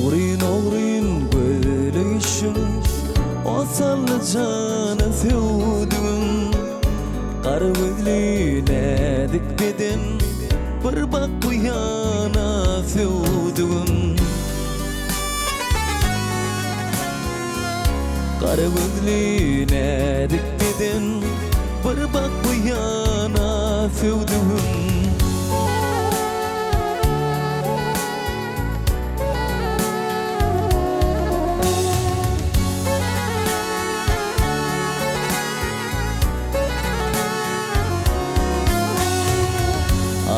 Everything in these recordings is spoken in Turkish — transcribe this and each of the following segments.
Ogrin gölüşüm Osallı canı sevdüm Qarı gözlüne dikmedin Bir bak bu yana sevdüm Qarı gözlüne dikmedin Bir bak bu yana sevdüm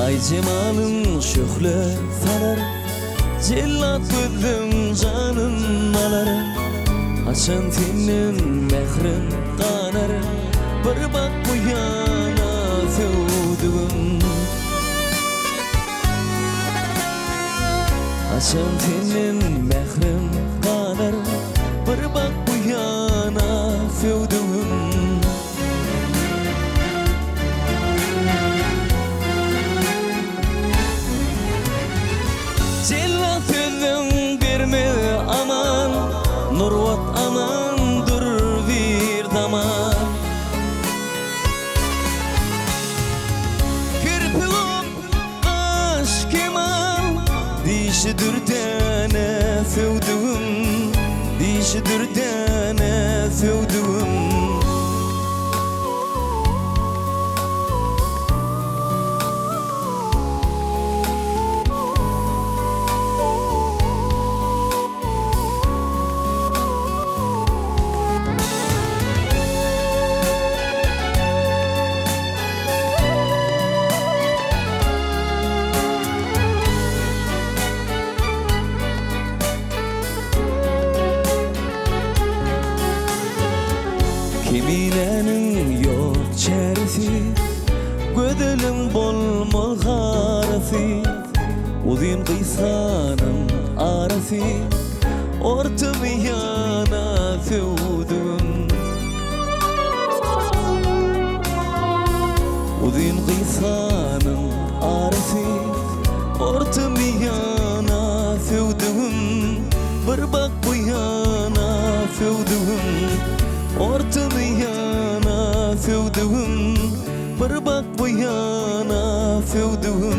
Ay cemalın şöhle salar Cellat gözlüm canın alar Açan senin mehrin kanar Bir bak bu yana sevdüm Açan senin mehrin kanar Bir bak bu yana sevdüm Cellat gözlüm verme aman Nurvat aman dur bir zaman Kirpiğim kaş keman Dişi dürdene sevdüm Dişi dürdene sevdüm Keminenin yok çerisi Gödülün bolmal garası Uzun kıysanın arası Ortamı yana sevdüm Uzun kıysanın arası Ortamı yana sevdüm Bir bak bu yana sevdüm Ortamı yana sevdüm Bir bak bu yana sevdüm